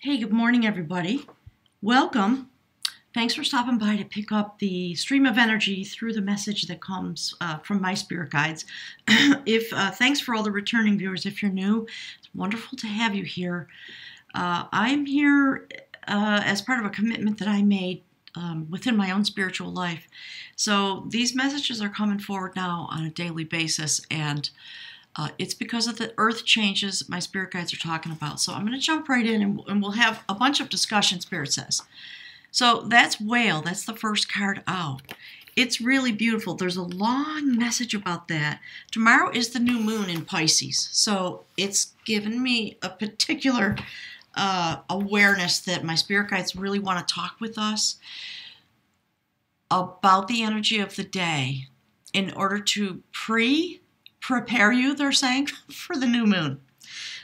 Hey, good morning, everybody. Welcome. Thanks for stopping by to pick up the stream of energy through the message that comes from my spirit guides. Thanks for all the returning viewers. If you're new, it's wonderful to have you here. I'm here as part of a commitment that I made within my own spiritual life. So these messages are coming forward now on a daily basis, and it's because of the earth changes my spirit guides are talking about. So I'm going to jump right in and we'll have a bunch of discussion, Spirit says. So that's Whale. That's the first card out. It's really beautiful. There's a long message about that. Tomorrow is the new moon in Pisces. So it's given me a particular awareness that my spirit guides really want to talk with us about the energy of the day in order to prepare you, they're saying, for the new moon.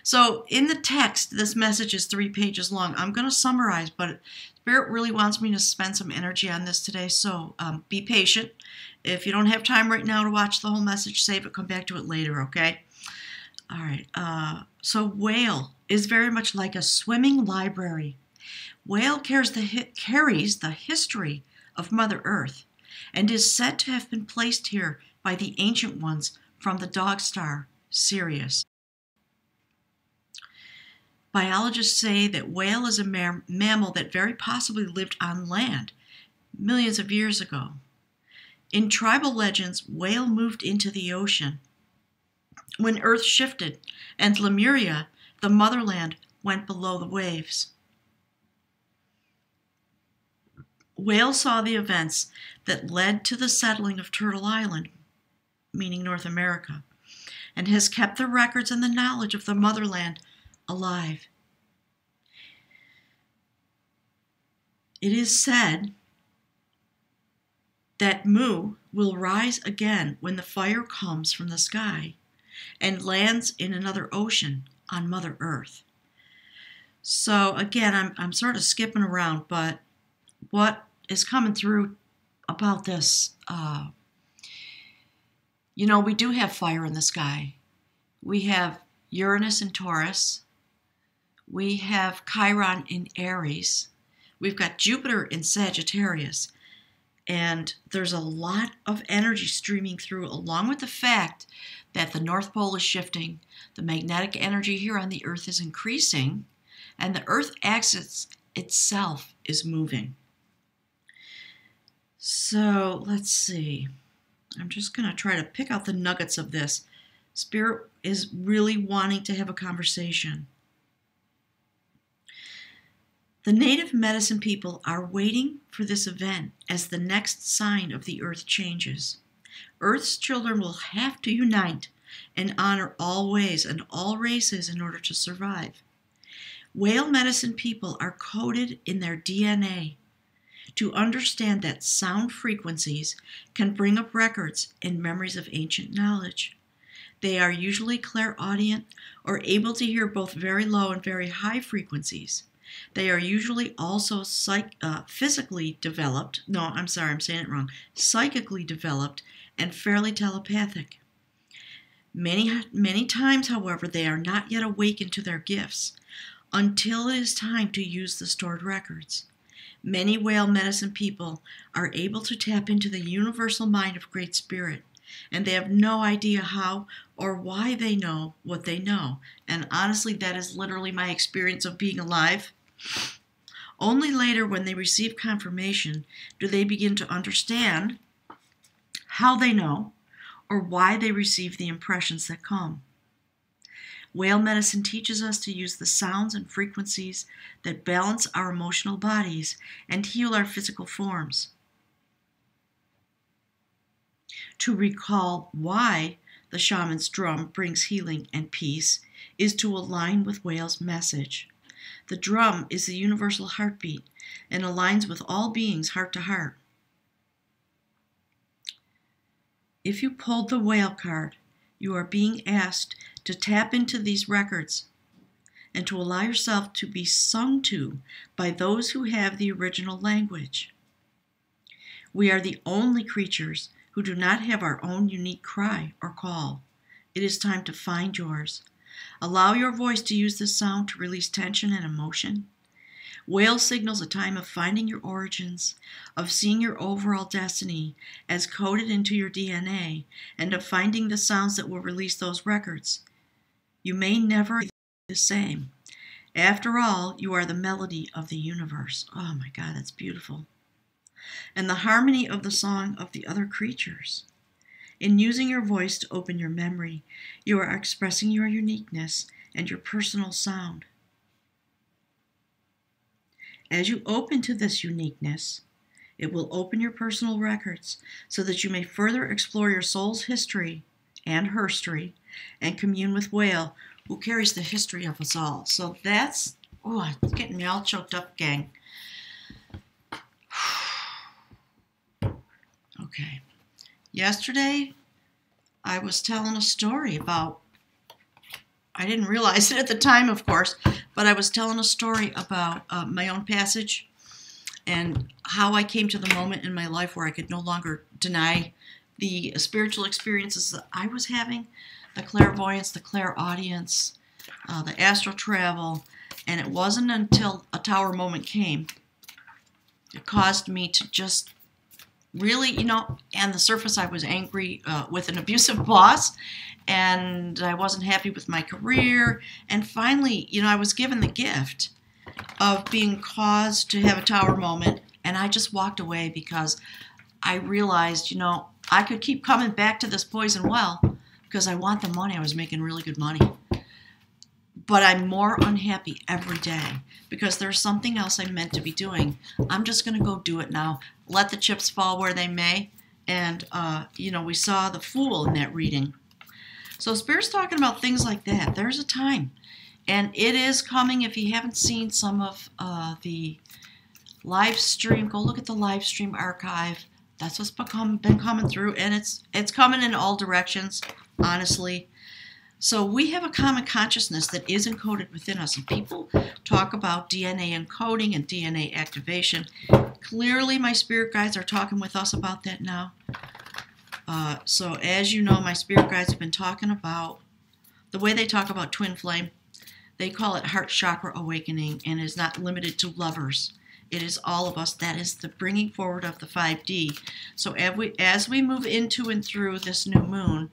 So in the text, this message is 3 pages long. I'm going to summarize, but Spirit really wants me to spend some energy on this today, so be patient. If you don't have time right now to watch the whole message, save it, come back to it later, okay? All right, so Whale is very much like a swimming library. Whale carries the history of Mother Earth and is said to have been placed here by the ancient ones from the dog star Sirius. Biologists say that whale is a mammal that very possibly lived on land millions of years ago. In tribal legends, whale moved into the ocean when Earth shifted, and Lemuria, the motherland, went below the waves. Whale saw the events that led to the settling of Turtle Island, meaning North America, and has kept the records and the knowledge of the motherland alive. It is said that Mu will rise again when the fire comes from the sky and lands in another ocean on Mother Earth. So again, I'm sort of skipping around, but what is coming through about this, we do have fire in the sky. We have Uranus in Taurus. We have Chiron in Aries. We've got Jupiter in Sagittarius. And there's a lot of energy streaming through, along with the fact that the North Pole is shifting, the magnetic energy here on the Earth is increasing, and the Earth axis itself is moving. So let's see. I'm just going to try to pick out the nuggets of this. Spirit is really wanting to have a conversation. The native medicine people are waiting for this event as the next sign of the earth changes. Earth's children will have to unite and honor all ways and all races in order to survive. Whale medicine people are coded in their DNA to understand that sound frequencies can bring up records and memories of ancient knowledge. They are usually clairaudient or able to hear both very low and very high frequencies. They are usually also physically developed. No, I'm sorry, I'm saying it wrong. Psychically developed and fairly telepathic. Many times, however, they are not yet awakened to their gifts until it is time to use the stored records. Many whale medicine people are able to tap into the universal mind of Great Spirit, and they have no idea how or why they know what they know. And honestly, that is literally my experience of being alive. Only later, when they receive confirmation, do they begin to understand how they know or why they receive the impressions that come. Whale medicine teaches us to use the sounds and frequencies that balance our emotional bodies and heal our physical forms. To recall why the shaman's drum brings healing and peace is to align with Whale's message. The drum is the universal heartbeat and aligns with all beings heart to heart. If you pulled the Whale card, you are being asked to tap into these records and to allow yourself to be sung to by those who have the original language. We are the only creatures who do not have our own unique cry or call. It is time to find yours. Allow your voice to use this sound to release tension and emotion. Whale signals a time of finding your origins, of seeing your overall destiny as coded into your DNA, and of finding the sounds that will release those records. You may never be the same. After all, you are the melody of the universe. Oh my God, that's beautiful. And the harmony of the song of the other creatures. In using your voice to open your memory, you are expressing your uniqueness and your personal sound. As you open to this uniqueness, it will open your personal records so that you may further explore your soul's history and herstory and commune with Whale, who carries the history of us all. So that's, oh, it's getting me all choked up, gang. Okay. Yesterday, I was telling a story about, I didn't realize it at the time, of course, but I was telling a story about my own passage and how I came to the moment in my life where I could no longer deny the spiritual experiences that I was having, the clairvoyance, the clairaudience, the astral travel, and it wasn't until a tower moment came it caused me to just really, on the surface I was angry with an abusive boss, and I wasn't happy with my career, and finally, I was given the gift of being caused to have a tower moment, and I just walked away because I realized, I could keep coming back to this poison well because I want the money. I was making really good money. But I'm more unhappy every day because there's something else I'm meant to be doing. I'm just going to go do it now. Let the chips fall where they may. And, we saw the Fool in that reading. So Spirit's talking about things like that. There's a time. And it is coming. If you haven't seen some of the live stream, go look at the live stream archive. That's what's been coming through. And it's coming in all directions, honestly. So we have a common consciousness that is encoded within us. And people talk about DNA encoding and DNA activation. Clearly, my spirit guides are talking with us about that now. So as you know, my spirit guides have been talking about the way they talk about twin flame. They call it heart chakra awakening, and it is not limited to lovers. It is all of us. That is the bringing forward of the 5D. So as we move into and through this new moon,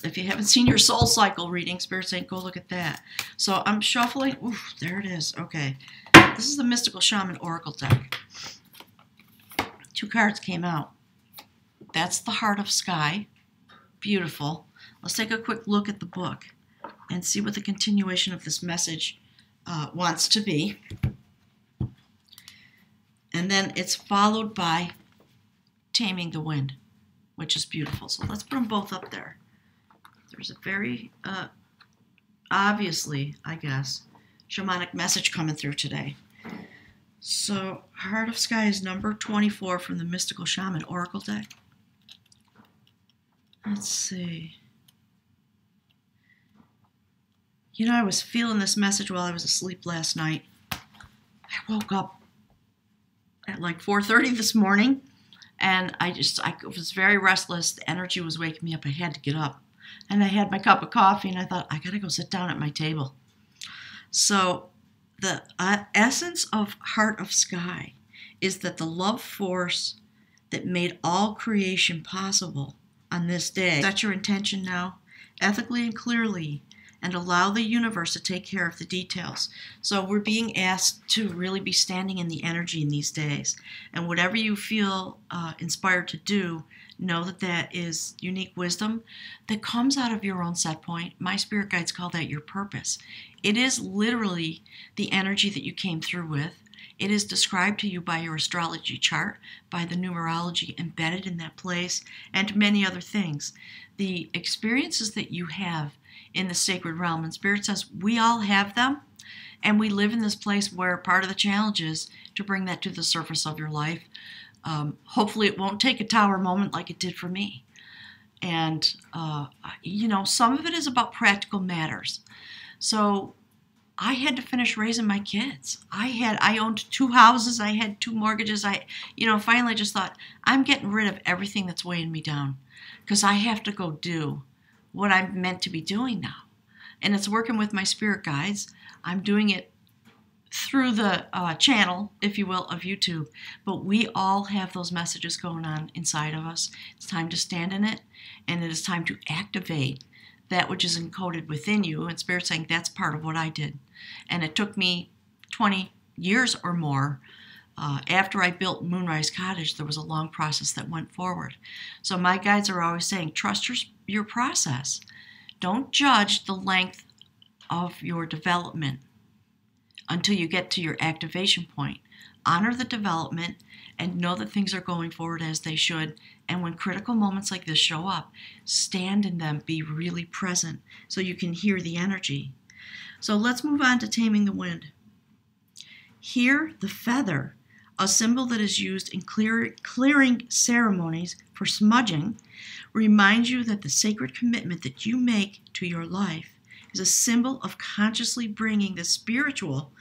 if you haven't seen your soul cycle reading, Spirit's saying, go look at that. So I'm shuffling. Oof, there it is. Okay. This is the Mystical Shaman Oracle deck. 2 cards came out. That's the Heart of Sky. Beautiful. Let's take a quick look at the book and see what the continuation of this message wants to be. And then it's followed by Taming the Wind, which is beautiful. So let's put them both up there. There's a very, obviously, I guess, shamanic message coming through today. So Heart of Sky is number 24 from the Mystical Shaman Oracle deck. Let's see. I was feeling this message while I was asleep last night. I woke up at like 4:30 this morning, and I was very restless. The energy was waking me up. I had to get up. And I had my cup of coffee, and I thought, I got to go sit down at my table. So the essence of Heart of Sky is that the love force that made all creation possible on this day, set your intention now, ethically and clearly, and allow the universe to take care of the details. So we're being asked to really be standing in the energy in these days. And whatever you feel inspired to do, know that that is unique wisdom that comes out of your own set point. My spirit guides call that your purpose. It is literally the energy that you came through with. It is described to you by your astrology chart, by the numerology embedded in that place, and many other things. The experiences that you have in the sacred realm, and Spirit says we all have them, and we live in this place where part of the challenge is to bring that to the surface of your life. Hopefully it won't take a tower moment like it did for me. And, some of it is about practical matters. So I had to finish raising my kids. I owned 2 houses. I had 2 mortgages. Finally just thought, I'm getting rid of everything that's weighing me down because I have to go do what I'm meant to be doing now. And it's working with my spirit guides. I'm doing it through the channel, if you will, of YouTube. But we all have those messages going on inside of us. It's time to stand in it, and it is time to activate that which is encoded within you. And Spirit's saying that's part of what I did. And it took me 20 years or more. After I built Moonrise Cottage, there was a long process that went forward. So my guides are always saying, trust your process. Don't judge the length of your development until you get to your activation point. Honor the development and know that things are going forward as they should. And when critical moments like this show up, stand in them, be really present so you can hear the energy. So let's move on to Taming the Wind. Here, the feather, a symbol that is used in clearing ceremonies for smudging, reminds you that the sacred commitment that you make to your life is a symbol of consciously bringing the spiritual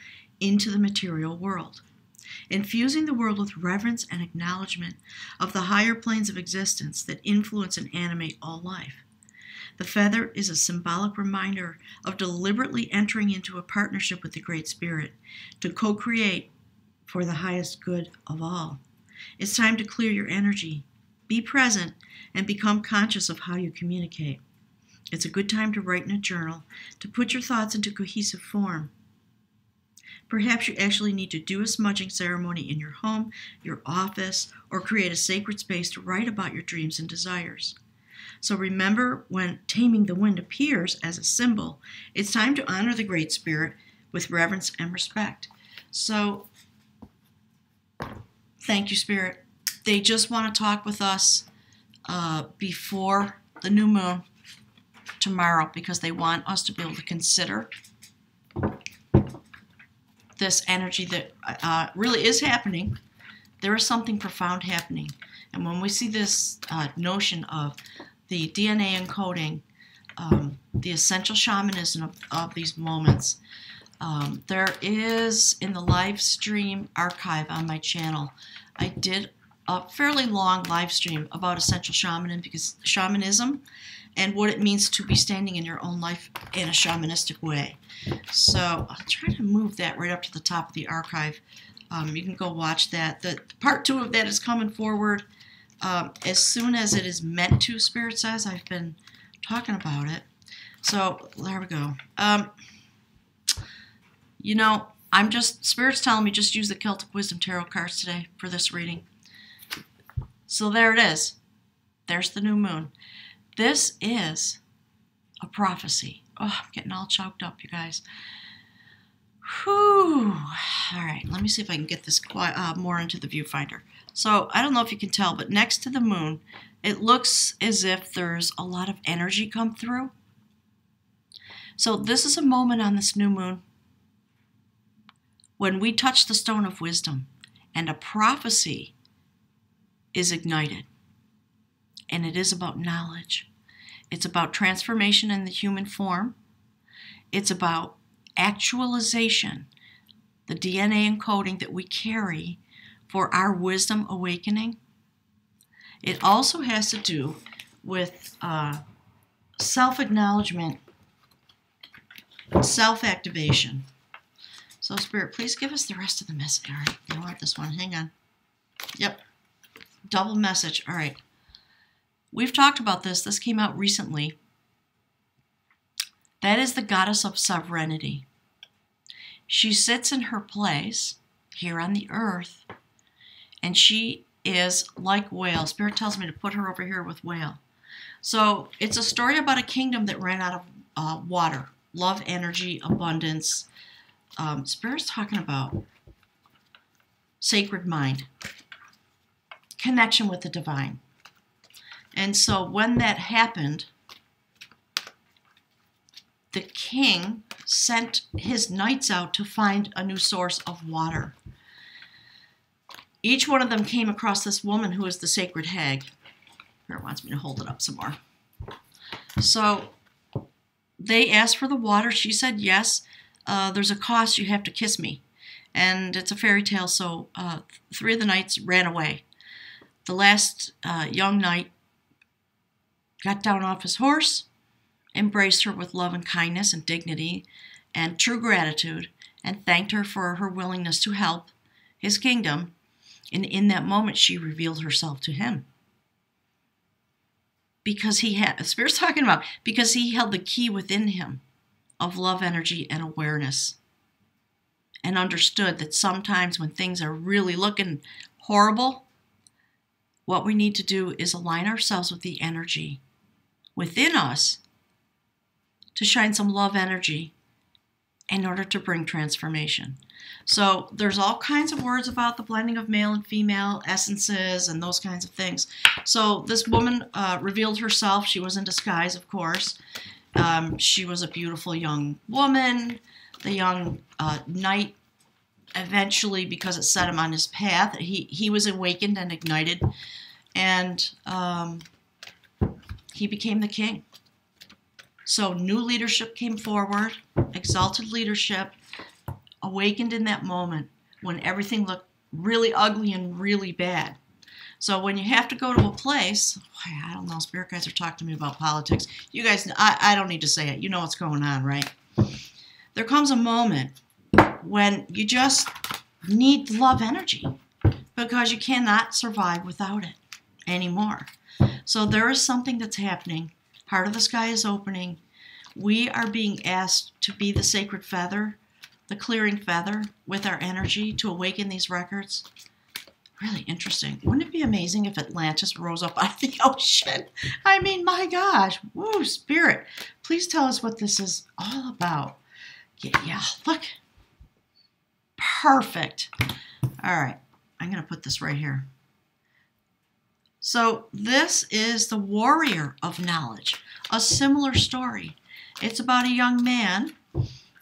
into the material world, infusing the world with reverence and acknowledgement of the higher planes of existence that influence and animate all life. The feather is a symbolic reminder of deliberately entering into a partnership with the Great Spirit to co-create for the highest good of all. It's time to clear your energy, be present, and become conscious of how you communicate. It's a good time to write in a journal, to put your thoughts into cohesive form. Perhaps you actually need to do a smudging ceremony in your home, your office, or create a sacred space to write about your dreams and desires. So remember, when Taming the Wind appears as a symbol, it's time to honor the Great Spirit with reverence and respect. So, thank you, Spirit. They just want to talk with us before the new moon tomorrow, because they want us to be able to consider this energy that really is happening. There is something profound happening. And when we see this notion of the DNA encoding, the essential shamanism of these moments, there is, in the live stream archive on my channel, I did a fairly long live stream about essential shamanism and what it means to be standing in your own life in a shamanistic way. So I'll try to move that right up to the top of the archive. You can go watch that. The part 2 of that is coming forward as soon as it is meant to, Spirit says. I've been talking about it. So there we go. You know, Spirit's telling me just use the Celtic Wisdom Tarot cards today for this reading. So there it is. There's the new moon. This is a prophecy. Oh, I'm getting all choked up, you guys. Whew. All right, let me see if I can get this more into the viewfinder. So I don't know if you can tell, but next to the moon, it looks as if there's a lot of energy come through. So this is a moment on this new moon when we touch the stone of wisdom and a prophecy is ignited. And it is about knowledge. It's about transformation in the human form. It's about actualization, the DNA encoding that we carry for our wisdom awakening. It also has to do with self-acknowledgement, self-activation. So, Spirit, please give us the rest of the message. All right, I want this one. Hang on. Yep. Double message. All right. We've talked about this. This came out recently. That is the goddess of sovereignty. She sits in her place here on the earth, and she is like whale. Spirit tells me to put her over here with whale. So it's a story about a kingdom that ran out of water, love, energy, abundance. Spirit's talking about sacred mind, connection with the divine. And so when that happened, the king sent his knights out to find a new source of water. Each one of them came across this woman who is the sacred hag. Spirit wants me to hold it up some more. So they asked for the water. She said, yes, there's a cost. You have to kiss me. And it's a fairy tale, so 3 of the knights ran away. The last young knight got down off his horse, embraced her with love and kindness and dignity and true gratitude, and thanked her for her willingness to help his kingdom. And in that moment, she revealed herself to him. Because he had, Spirit's talking about, because he held the key within him of love, energy, and awareness. And understood that sometimes when things are really looking horrible, what we need to do is align ourselves with the energy within us to shine some love energy in order to bring transformation. So there's all kinds of words about the blending of male and female essences and those kinds of things. So this woman revealed herself. She was in disguise, of course. She was a beautiful young woman. The young knight, eventually, because it set him on his path, he was awakened and ignited, and he became the king. So new leadership came forward, exalted leadership, awakened in that moment when everything looked really ugly and really bad. So when you have to go to a place, I don't know, spirit guides are talking to me about politics. You guys, I don't need to say it. You know what's going on, right? There comes a moment when you just need love energy because you cannot survive without it anymore. So there is something that's happening. Heart of the sky is opening. We are being asked to be the sacred feather, the clearing feather with our energy to awaken these records. Really interesting. Wouldn't it be amazing if Atlantis rose up out of the ocean? I mean, my gosh. Woo, Spirit. Please tell us what this is all about. Yeah, look. Perfect. All right. I'm going to put this right here. So this is the warrior of knowledge. A similar story. It's about a young man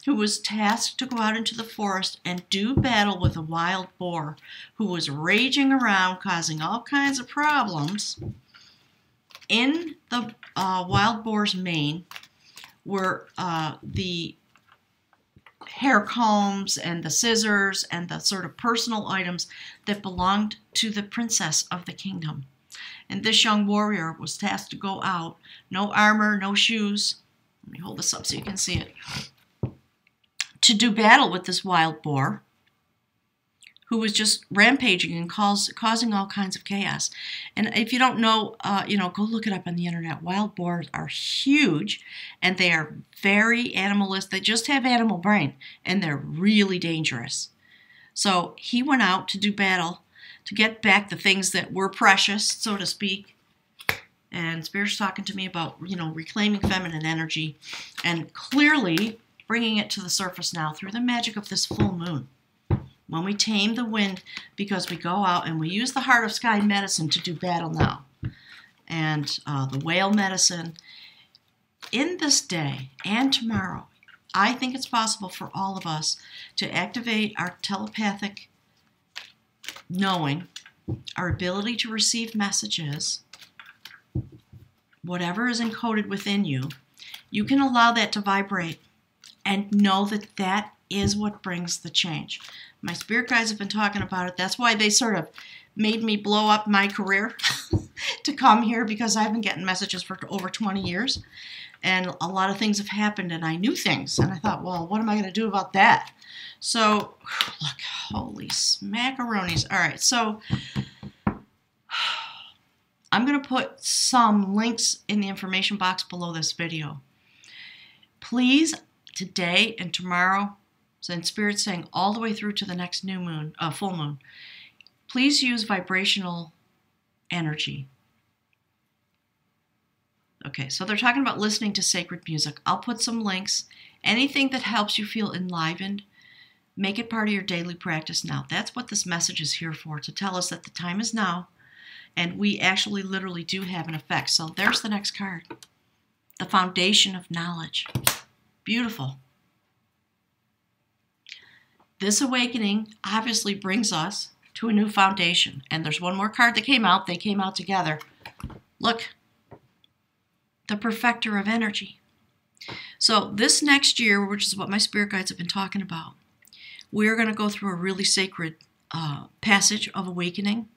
who was tasked to go out into the forest and do battle with a wild boar who was raging around, causing all kinds of problems. In the wild boar's mane were the hair combs and the scissors and the sort of personal items that belonged to the princess of the kingdom. And this young warrior was tasked to go out, no armor, no shoes. Let me hold this up so you can see it. To do battle with this wild boar who was just rampaging and causing all kinds of chaos. And if you don't know, go look it up on the internet. Wild boars are huge, and they are very animalistic. They just have animal brain, and they're really dangerous. So he went out to do battle to get back the things that were precious, so to speak. And Spirit's talking to me about, reclaiming feminine energy and clearly bringing it to the surface now through the magic of this full moon. When we tame the wind, because we go out and we use the heart of sky medicine to do battle now. And the whale medicine. In this day and tomorrow, I think it's possible for all of us to activate our telepathic knowing, our ability to receive messages, whatever is encoded within you. You can allow that to vibrate and know that that is what brings the change. My spirit guides have been talking about it. That's why they sort of made me blow up my career to come here, because I've been getting messages for over 20 years. And a lot of things have happened, and I knew things. And I thought, well, what am I going to do about that? So, look, holy smackaroonies. All right, so I'm going to put some links in the information box below this video. Please, today and tomorrow, and Spirit's saying all the way through to the next new moon, full moon, please use vibrational energy. Okay, so they're talking about listening to sacred music. I'll put some links. Anything that helps you feel enlivened, make it part of your daily practice now. That's what this message is here for, to tell us that the time is now, and we actually literally do have an effect. So there's the next card. The foundation of knowledge. Beautiful. This awakening obviously brings us to a new foundation. And there's one more card that came out. They came out together. Look. The perfecter of energy. So this next year, which is what my spirit guides have been talking about, we're going to go through a really sacred passage of awakening.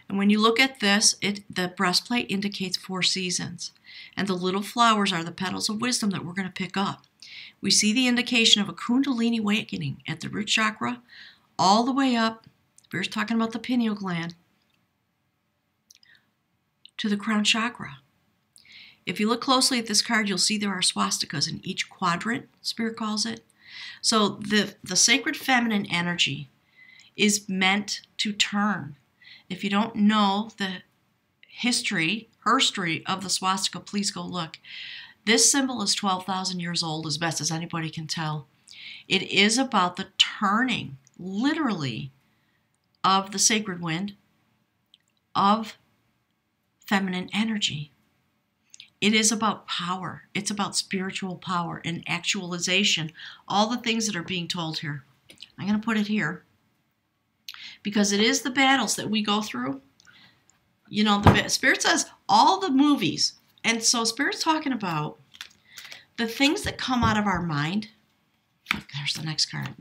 And when you look at this, the breastplate indicates 4 seasons. And the little flowers are the petals of wisdom that we're going to pick up. We see the indication of a Kundalini awakening at the root chakra, all the way up, we're talking about the pineal gland, to the crown chakra. If you look closely at this card, you'll see there are swastikas in each quadrant, Spirit calls it. So the sacred feminine energy is meant to turn. If you don't know the herstory of the swastika, please go look. This symbol is 12,000 years old, as best as anybody can tell. It is about the turning, literally, of the sacred wind, of feminine energy. It is about power. It's about spiritual power and actualization. All the things that are being told here. I'm going to put it here because it is the battles that we go through. You know, the Spirit says all the movies. And so Spirit's talking about the things that come out of our mind. Look, there's the next card.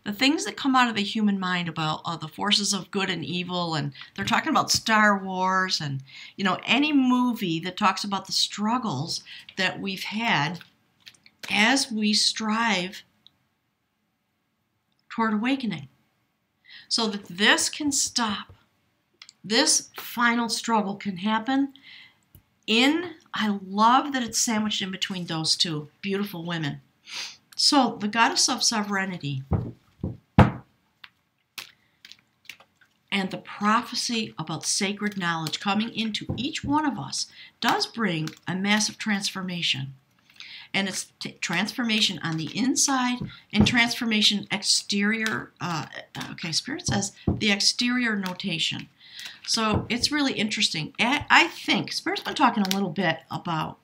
The things that come out of the human mind about the forces of good and evil, and they're talking about Star Wars and, you know, any movie that talks about the struggles that we've had as we strive toward awakening. So that this can stop. This final struggle can happen I love that it's sandwiched in between those two beautiful women. So the goddess of sovereignty and the prophecy about sacred knowledge coming into each one of us does bring a massive transformation. And it's transformation on the inside and transformation exterior. Okay, Spirit says the exterior notation. So it's really interesting. I think Spirit's been talking a little bit about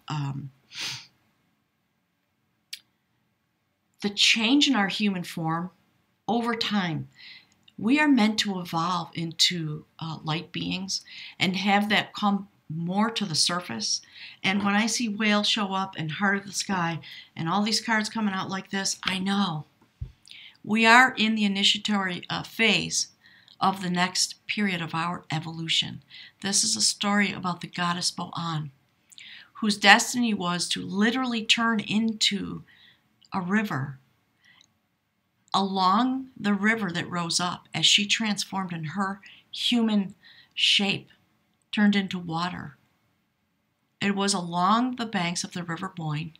the change in our human form over time. We are meant to evolve into light beings and have that come more to the surface. And when I see Whale show up and Heart of the Sky and all these cards coming out like this, I know we are in the initiatory phase of the next period of our evolution. This is a story about the goddess Bo'an, whose destiny was to literally turn into a river. Along the river that rose up, as she transformed in her human shape, turned into water. It was along the banks of the River Boyne,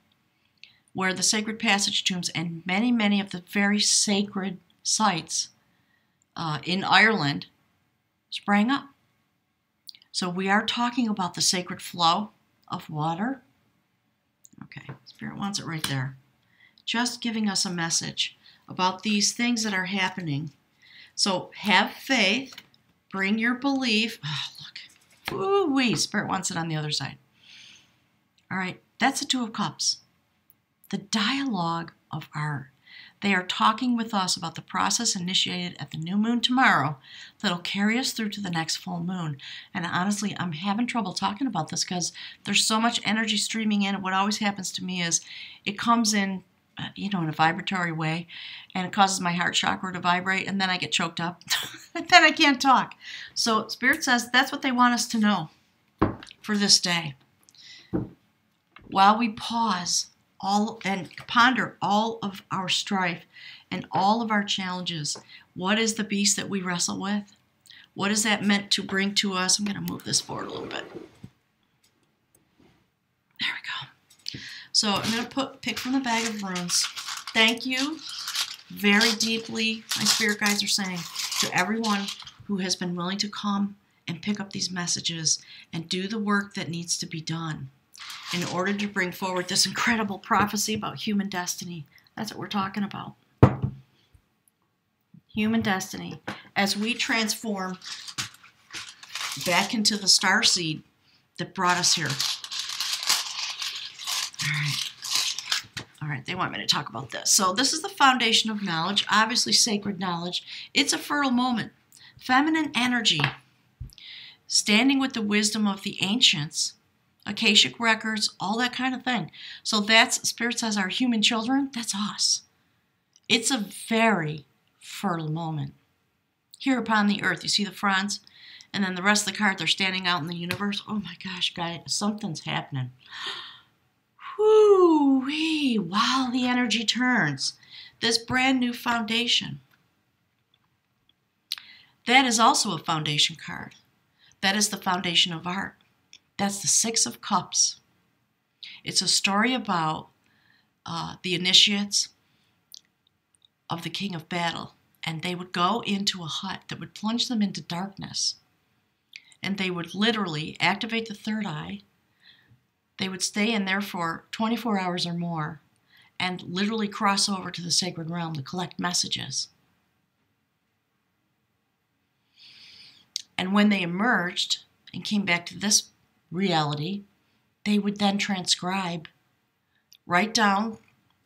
where the sacred passage tombs and many, many of the very sacred sites in Ireland sprang up. So we are talking about the sacred flow of water. Okay, Spirit wants it right there. Just giving us a message about these things that are happening. So have faith, bring your belief. Oh, look. Ooh-wee, Spirit wants it on the other side. All right, that's the Two of Cups. The dialogue of art. They are talking with us about the process initiated at the new moon tomorrow that'll carry us through to the next full moon. And honestly, I'm having trouble talking about this because there's so much energy streaming in. And what always happens to me is it comes in, in a vibratory way, and it causes my heart chakra to vibrate, and then I get choked up. And then I can't talk. So Spirit says that's what they want us to know for this day. While we pause and ponder all of our strife and all of our challenges, what is the beast that we wrestle with? What is that meant to bring to us? I'm going to move this forward a little bit. There we go. So I'm going to pick from the bag of runes. Thank you very deeply, my spirit guides are saying, to everyone who has been willing to come and pick up these messages and do the work that needs to be done in order to bring forward this incredible prophecy about human destiny. That's what we're talking about. Human destiny. As we transform back into the starseed that brought us here. All right, they want me to talk about this. So this is the foundation of knowledge, obviously sacred knowledge. It's a fertile moment. Feminine energy, standing with the wisdom of the ancients, Akashic records, all that kind of thing. So that's, Spirit says, our human children, that's us. It's a very fertile moment. Here upon the earth, you see the fronds? And then the rest of the cards are standing out in the universe. Oh my gosh, guys, something's happening. Whoo-wee, while the energy turns. This brand new foundation. That is also a foundation card. That is the foundation of art. That's the Six of Cups. It's a story about the initiates of the King of Battle. And they would go into a hut that would plunge them into darkness. And they would literally activate the third eye. They would stay in there for 24 hours or more and literally cross over to the sacred realm to collect messages. And when they emerged and came back to this reality, they would then transcribe, write down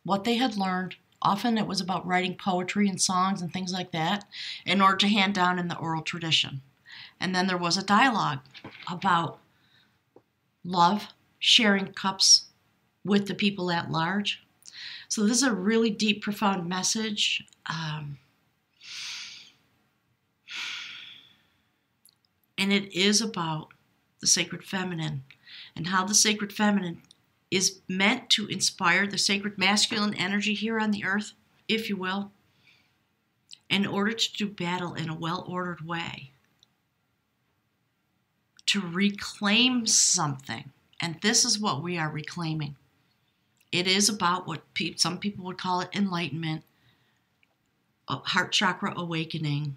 what they had learned. Often it was about writing poetry and songs and things like that in order to hand down in the oral tradition. And then there was a dialogue about love, sharing cups with the people at large. So this is a really deep, profound message. And it is about the sacred feminine and how the sacred feminine is meant to inspire the sacred masculine energy here on the earth, if you will, in order to do battle in a well-ordered way, to reclaim something. And this is what we are reclaiming. It is about what some people would call it enlightenment, heart chakra awakening.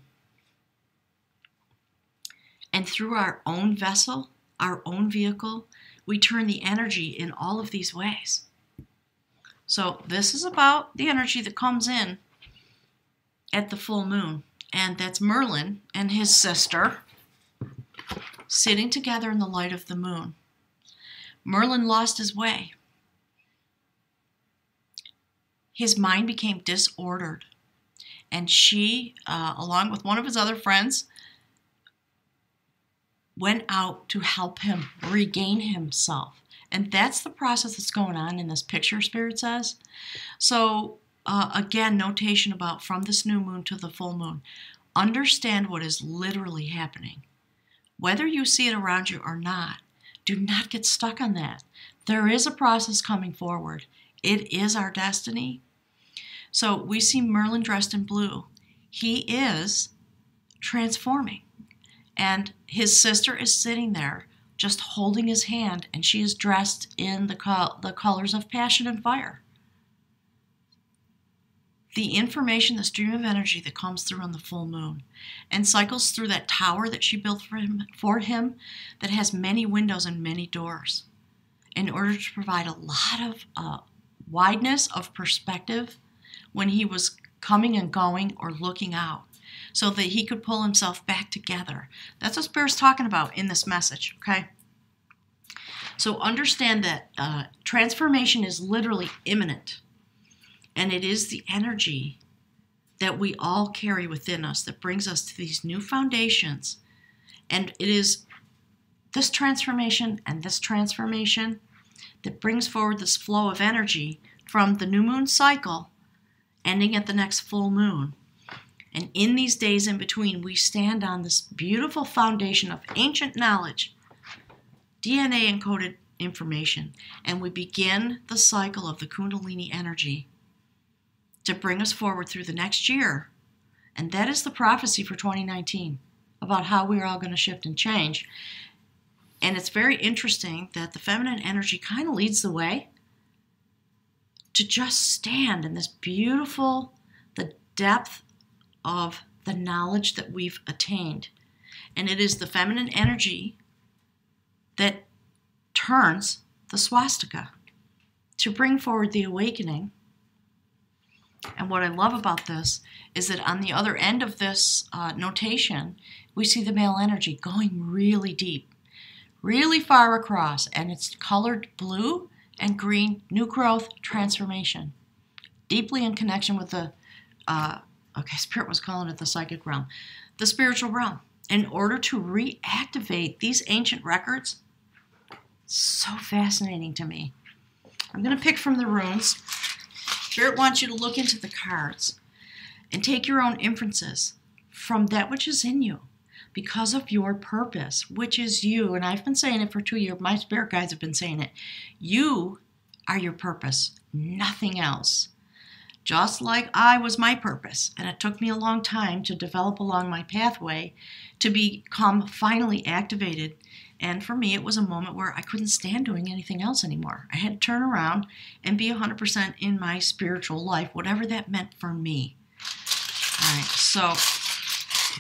And through our own vessel, our own vehicle, we turn the energy in all of these ways. So this is about the energy that comes in at the full moon. And that's Merlin and his sister sitting together in the light of the moon. Merlin lost his way. His mind became disordered. And she, along with one of his other friends, went out to help him regain himself. And that's the process that's going on in this picture, Spirit says. So, again, notation about from this new moon to the full moon. Understand what is literally happening. Whether you see it around you or not, do not get stuck on that. There is a process coming forward. It is our destiny. So we see Merlin dressed in blue. He is transforming. And his sister is sitting there just holding his hand, and she is dressed in the colors of passion and fire. The information, the stream of energy that comes through on the full moon and cycles through that tower that she built for him that has many windows and many doors in order to provide a lot of wideness of perspective when he was coming and going or looking out, so that he could pull himself back together. That's what Spirit's talking about in this message, okay? So understand that transformation is literally imminent. And it is the energy that we all carry within us that brings us to these new foundations. And it is this transformation and this transformation that brings forward this flow of energy from the new moon cycle ending at the next full moon. And in these days in between, we stand on this beautiful foundation of ancient knowledge, DNA encoded information, and we begin the cycle of the Kundalini energy to bring us forward through the next year. And that is the prophecy for 2019 about how we're all going to shift and change. And it's very interesting that the feminine energy kind of leads the way to just stand in this beautiful, the depth of the knowledge that we've attained. And it is the feminine energy that turns the swastika to bring forward the awakening. And what I love about this is that on the other end of this notation, we see the male energy going really deep, really far across, and it's colored blue and green, new growth, transformation, deeply in connection with the, Spirit was calling it the psychic realm, the spiritual realm, in order to reactivate these ancient records. So fascinating to me. I'm going to pick from the runes. Spirit wants you to look into the cards and take your own inferences from that which is in you. because of your purpose, which is you. And I've been saying it for 2 years. My spirit guides have been saying it. You are your purpose, nothing else. Just like I was my purpose. And it took me a long time to develop along my pathway to become finally activated. And for me, it was a moment where I couldn't stand doing anything else anymore. I had to turn around and be 100% in my spiritual life, whatever that meant for me. All right, so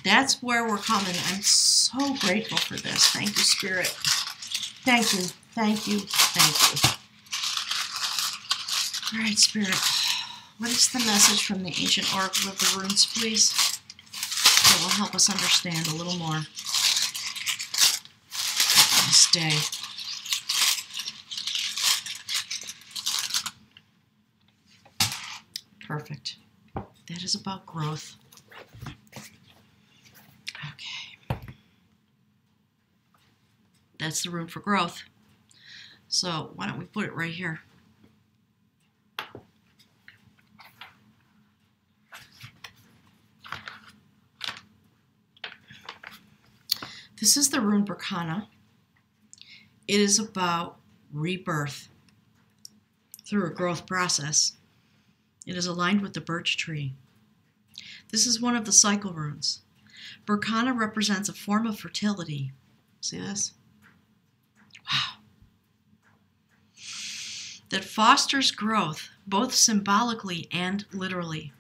that's where we're coming. I'm so grateful for this. Thank you, Spirit. Thank you, thank you, thank you. All right, Spirit. What is the message from the Ancient Oracle of the Runes, please? That will help us understand a little more this day. Perfect. That is about growth. Okay. That's the rune for growth. So why don't we put it right here? This is the rune Berkana. It is about rebirth through a growth process. It is aligned with the birch tree. This is one of the cycle runes. Berkana represents a form of fertility. See this? Wow. That fosters growth, both symbolically and literally.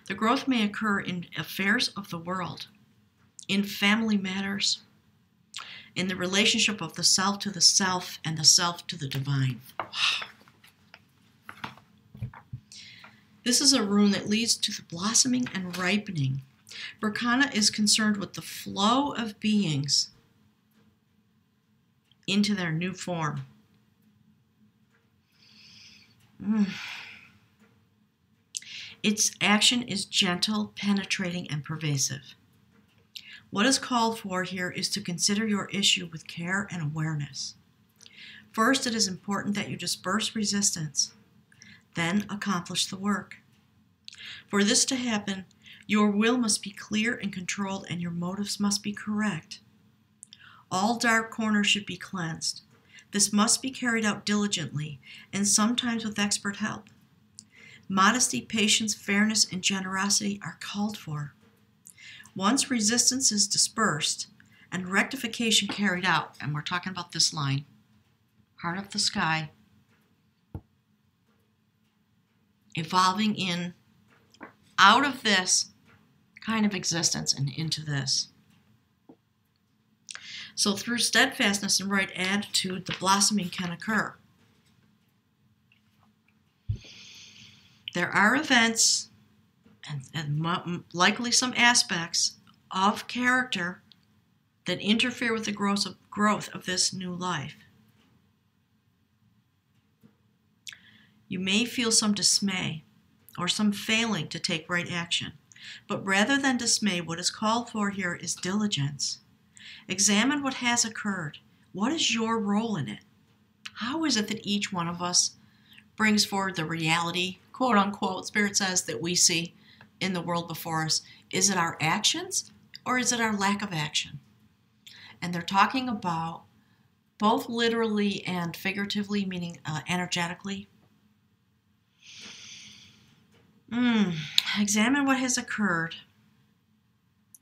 The growth may occur in affairs of the world, in family matters, in the relationship of the self to the self and the self to the divine. Wow. This is a rune that leads to the blossoming and ripening. Berkana is concerned with the flow of beings into their new form. Its action is gentle, penetrating, and pervasive. What is called for here is to consider your issue with care and awareness. First, it is important that you disperse resistance, then accomplish the work. For this to happen, your will must be clear and controlled, and your motives must be correct. All dark corners should be cleansed. This must be carried out diligently, and sometimes with expert help. Modesty, patience, fairness, and generosity are called for. Once resistance is dispersed and rectification carried out, and we're talking about this line, heart of the sky, evolving in, out of this kind of existence and into this. So through steadfastness and right attitude, the blossoming can occur. There are events and likely some aspects of character that interfere with the growth of this new life. You may feel some dismay or some failing to take right action, but rather than dismay, what is called for here is diligence. Examine what has occurred. What is your role in it? How is it that each one of us brings forward the reality, quote unquote, Spirit says, that we see in the world before us? Is it our actions or is it our lack of action? And they're talking about both literally and figuratively, meaning energetically. Examine what has occurred.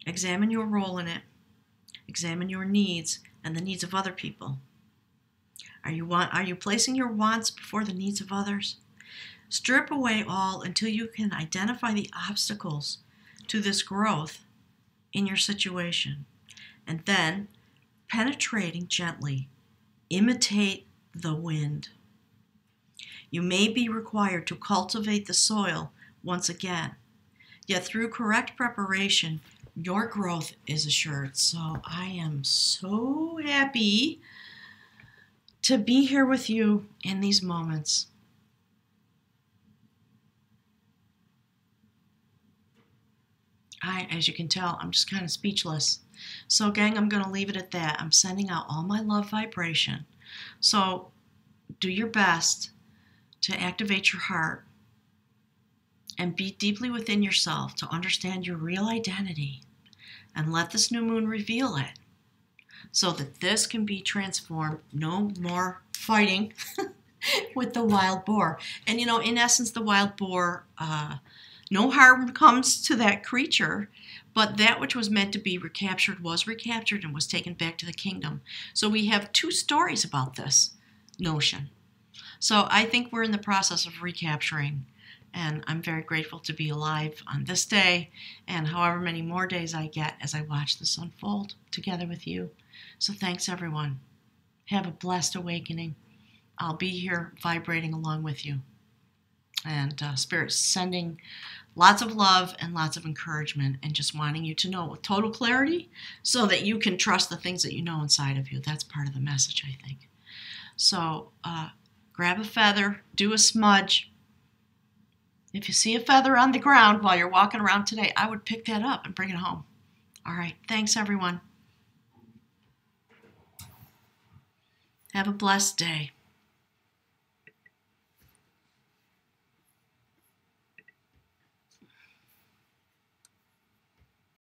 Examine your role in it. Examine your needs and the needs of other people. Are you placing your wants before the needs of others? Strip away all until you can identify the obstacles to this growth in your situation. And then, penetrating gently, imitate the wind. You may be required to cultivate the soil once again. Yet through correct preparation, your growth is assured. So I am so happy to be here with you in these moments. As you can tell, I'm just kind of speechless. So gang, I'm going to leave it at that. I'm sending out all my love vibration. So do your best to activate your heart and be deeply within yourself to understand your real identity. And let this new moon reveal it so that this can be transformed. No more fighting with the wild boar. And, in essence, the wild boar, no harm comes to that creature, but that which was meant to be recaptured was recaptured and was taken back to the kingdom. So we have two stories about this notion. So I think we're in the process of recapturing, and I'm very grateful to be alive on this day and however many more days I get as I watch this unfold together with you. So thanks, everyone. Have a blessed awakening. I'll be here vibrating along with you. And Spirit's sending lots of love and lots of encouragement and just wanting you to know with total clarity so that you can trust the things that you know inside of you. That's part of the message, I think. So grab a feather, do a smudge. If you see a feather on the ground while you're walking around today, I would pick that up and bring it home. All right. Thanks, everyone. Have a blessed day.